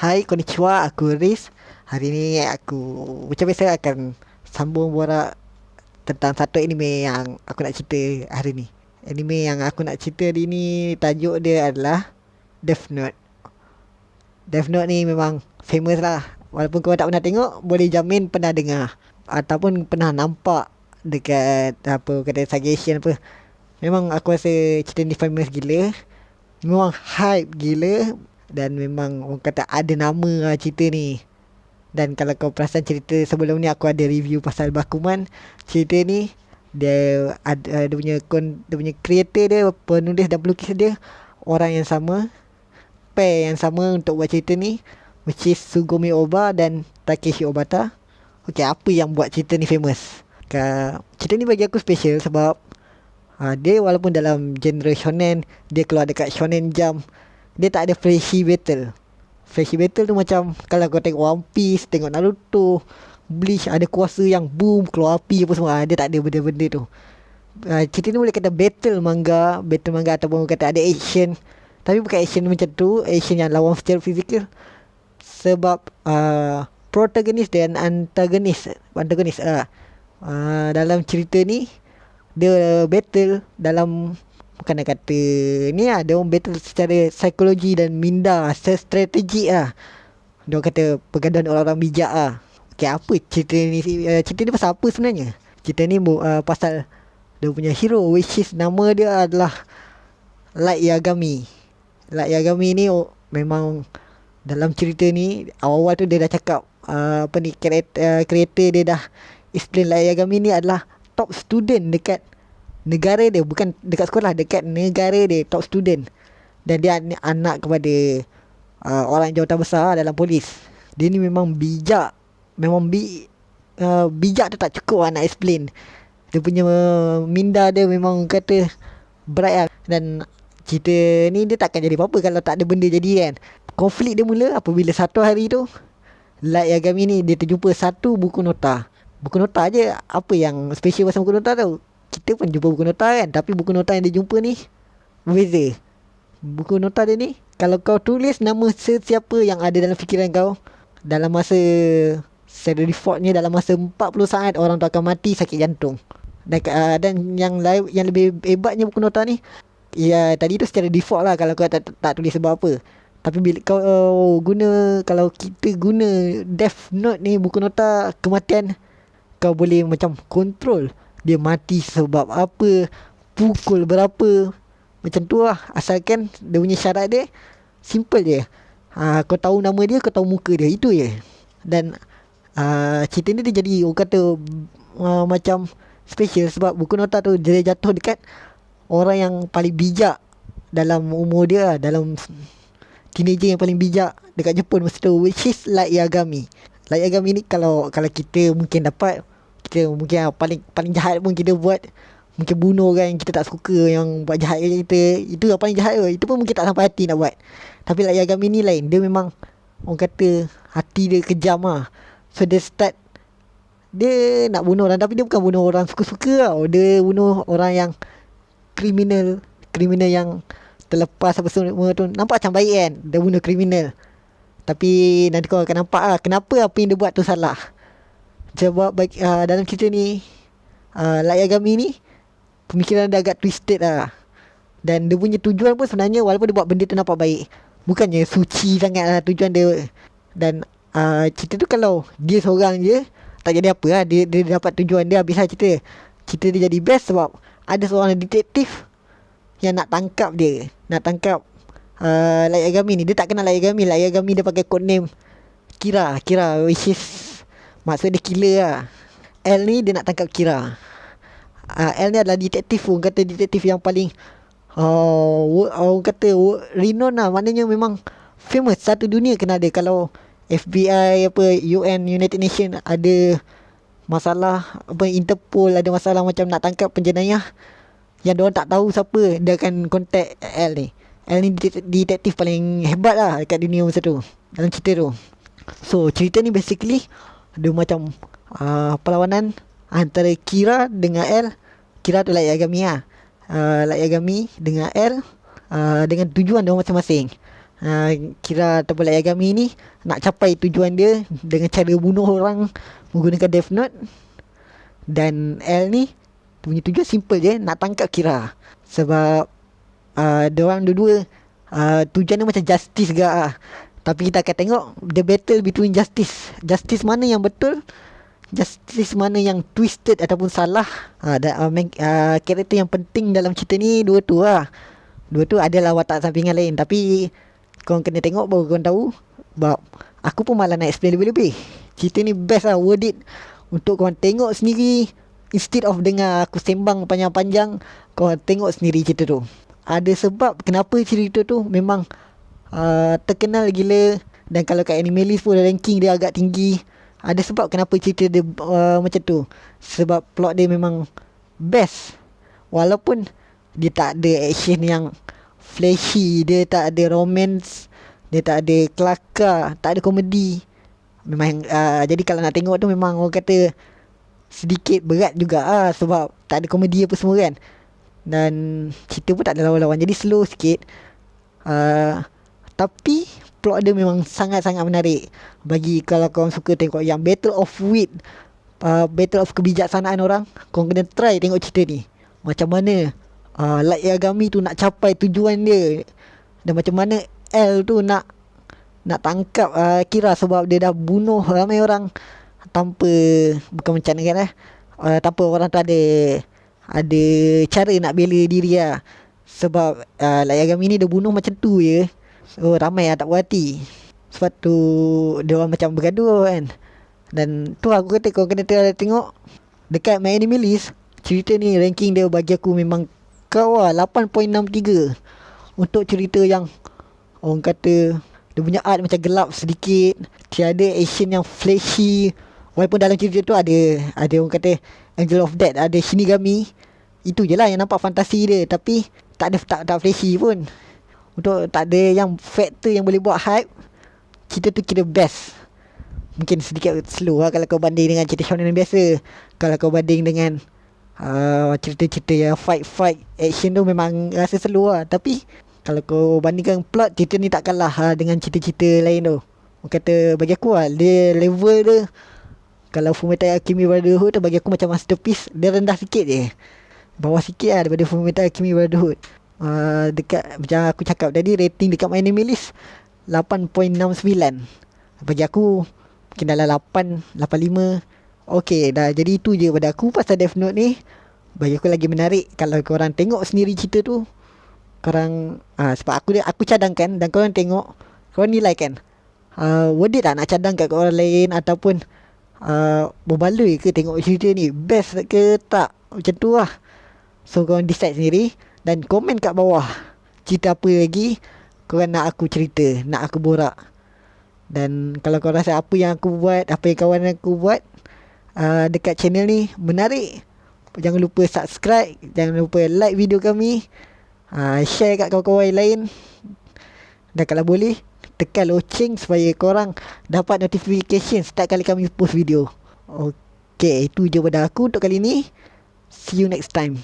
Hai, konnichiwa, aku Riz. Hari ni aku macam biasa akan sambung borak tentang satu anime yang aku nak cerita hari ni. Anime yang aku nak cerita hari ni tajuk dia adalah Death Note. Death Note ni memang famous lah. Walaupun kau tak pernah tengok, boleh jamin pernah dengar ataupun pernah nampak dekat apa kata suggestion apa. Memang aku rasa cerita ni famous gila. Memang hype gila. Dan memang orang kata ada nama lah cerita ni. Dan kalau kau perasan cerita sebelum ni, aku ada review pasal Bakuman. Cerita ni dia ada dia punya creator dia, penulis dan pelukis dia orang yang sama, pair yang sama untuk buat cerita ni, which is Sugumi Oba dan Takeshi Obata. Okay, apa yang buat cerita ni famous? Cerita ni bagi aku special sebab dia walaupun dalam genre shonen, dia keluar dekat Shonen Jump, dia tak ada flashy battle. Flashy battle tu macam kalau kau tengok One Piece, tengok Naruto, Bleach, ada kuasa yang boom, keluar api apa semua. Dia tak ada benda-benda tu. Cerita ni boleh kata battle manga ataupun kata ada action. Tapi bukan action macam tu, action yang lawan secara fizikal. Sebab protagonis dan antagonis dalam cerita ni, dia battle dalam, bukan nak kata ni lah, dia orang battle secara psikologi dan minda, secara strategi lah. Dia orang kata pergaduhan orang-orang bijak lah. Okay, apa cerita ni? Cerita ni pasal apa sebenarnya? Cerita ni pasal dia punya hero, which is nama dia adalah Light Yagami. Light Yagami ni memang dalam cerita ni awal-awal tu dia dah cakap kreator dia dah explain Light Yagami ni adalah top student dekat negara dia, bukan dekat sekolah, dekat negara dia, top student. Dan dia anak kepada orang jawatan besar dalam polis. Dia ni memang bijak. Memang bijak tu tak cukup nak explain. Dia punya minda dia memang kata bright lah. Dan cerita ni dia takkan jadi apa-apa kalau tak ada benda jadi kan. Konflik dia mula apabila satu hari tu Light Yagami ni dia terjumpa satu buku nota. Buku nota je, apa yang special pasal buku nota tu? Kita pun jumpa buku nota kan, tapi buku nota yang dia jumpa ni berbeza. Buku nota dia ni, kalau kau tulis nama sesiapa yang ada dalam fikiran kau, dalam masa secara defaultnya dalam masa 40 saat orang tu akan mati sakit jantung. Dan yang lebih hebatnya buku nota ni, ya tadi tu secara default lah kalau kau tak tulis sebab apa. Tapi bila kau kalau kita guna Death Note ni, buku nota kematian, kau boleh macam control dia mati sebab apa, pukul berapa, macam tu lah. Asalkan dia punya syarat dia simple je. Kau tahu nama dia, kau tahu muka dia, itu je. Dan cerita ni dia jadi orang kata macam special sebab buku nota tu dia jatuh dekat orang yang paling bijak dalam umur dia, dalam teenager yang paling bijak dekat Jepun masa tu, which is Light Yagami. Light Yagami ni kalau kita mungkin dapat, kita mungkin paling jahat pun kita buat, mungkin bunuh orang yang kita tak suka, yang buat jahat kat kita, itu yang paling jahat tu. Itu pun mungkin tak sampai hati nak buat. Tapi Light Yagami ni lain. Dia memang orang kata hati dia kejam lah. So dia start, dia nak bunuh orang, tapi dia bukan bunuh orang suka-suka tau. Dia bunuh orang yang kriminal yang terlepas apa semua tu. Nampak macam baik kan, dia bunuh kriminal. Tapi nanti kau akan nampak lah kenapa apa yang dia buat tu salah. Sebab dalam cerita ni Light Yagami ni pemikiran dia agak twisted lah. Dan dia punya tujuan pun sebenarnya, walaupun dia buat benda tu nampak baik, bukannya suci sangat lah tujuan dia. Dan cerita tu kalau dia seorang je tak jadi apa lah. Dia dapat tujuan dia, habis lah cerita. Cerita dia jadi best sebab ada seorang detektif yang nak tangkap dia, nak tangkap Light Yagami ni. Dia tak kenal Light Yagami. Light Yagami dia pakai code name Kira, which is maksud dia killer lah. L ni dia nak tangkap Kira. L ni adalah detektif, orang kata detektif yang paling orang kata renowned lah. Maknanya memang famous, satu dunia kenal dia. Kalau FBI apa UN, United Nation ada masalah, apa Interpol ada masalah macam nak tangkap penjenayah yang diorang tak tahu siapa, dia akan contact L ni. L ni detektif paling hebat lah dekat dunia masa tu, dalam cerita tu. So cerita ni basically dia macam perlawanan antara Kira dengan L. Kira tu Light Yagami lah. Light Yagami dengan L, dengan tujuan dia masing-masing. Kira Temple Yagami ni nak capai tujuan dia dengan cara bunuh orang menggunakan Death Note. Dan L ni punya tujuan simple je, nak tangkap Kira. Sebab diorang dua-dua tujuan dia macam justice gak lah. Tapi kita akan tengok the battle between justice mana yang betul, justice mana yang twisted ataupun salah. Karakter yang penting dalam cerita ni dua tu lah. Dua tu adalah watak sampingan lain, tapi korang kena tengok baru korang tahu. Sebab aku pun malah nak explain lebih-lebih. Cerita ni best lah, worth it untuk korang tengok sendiri. Instead of dengar aku sembang panjang-panjang, korang tengok sendiri cerita tu. Ada sebab kenapa cerita tu memang terkenal gila. Dan kalau kat Animalist pun ranking dia agak tinggi. Ada sebab kenapa cerita dia macam tu. Sebab plot dia memang best. Walaupun dia tak ada action yang flashy, dia tak ada romance, dia tak ada kelakar, tak ada komedi. Memang jadi kalau nak tengok tu memang orang kata sedikit berat juga sebab tak ada komedi apa semua kan. Dan cerita pun tak ada lawan-lawan, jadi slow sikit. Tapi plot dia memang sangat-sangat menarik. Bagi kalau korang suka tengok yang Battle of Wit, Battle of kebijaksanaan orang, korang kena try tengok cerita ni. Macam mana Light Yagami tu nak capai tujuan dia, dan macam mana L tu nak tangkap Kira sebab dia dah bunuh ramai orang tanpa, bukan macam mana kan tanpa orang tu ada cara nak bela diri lah. Sebab Light Yagami ni dia bunuh macam tu je, so ramai tak puas hati. Sebab tu dia orang macam bergaduh kan. Dan tu aku kata kau kena tengok. Dekat My Anime List, cerita ni ranking dia bagi aku memang kawal 8.63. Untuk cerita yang orang kata dia punya art macam gelap sedikit, tiada action yang flashy. Walaupun dalam cerita tu ada orang kata Angel of Death, ada Shinigami. Itu je lah yang nampak fantasi dia, tapi tak flashy pun. Untuk tak ada yang factor yang boleh buat hype, cerita tu kira best. Mungkin sedikit slow lah kalau kau banding dengan cerita shonen biasa. Kalau kau banding dengan cerita-cerita yang fight action tu memang rasa slow lah. Tapi kalau kau bandingkan plot, cerita ni tak kalah dengan cerita-cerita lain tu. Orang kata bagi aku dia level dia, kalau Fullmetal Alchemist Brotherhood tu bagi aku macam masterpiece. Dia rendah sikit je, bawah sikit lah daripada Fullmetal Alchemist Brotherhood. Dekat macam aku cakap tadi, rating dekat My Anime List 8.69. Bagi aku mungkin dalam 8.85. Okay dah, jadi itu je pada aku pasal Death Note ni. Bagi aku lagi menarik kalau korang tengok sendiri cerita tu. Korang sebab aku cadangkan, dan korang tengok, korang nilai kan worth it tak nak cadang kat orang lain, ataupun berbaloi ke tengok cerita ni, best ke tak, macam tu lah. So korang decide sendiri. Dan komen kat bawah cerita apa lagi korang nak aku cerita, nak aku borak. Dan kalau korang rasa apa yang aku buat, apa yang kawan aku buat dekat channel ni menarik, jangan lupa subscribe, jangan lupa like video kami, share kat kawan-kawan lain. Dan kalau boleh tekan loceng supaya korang dapat notification setiap kali kami post video. Okay, itu je pada aku untuk kali ni. See you next time.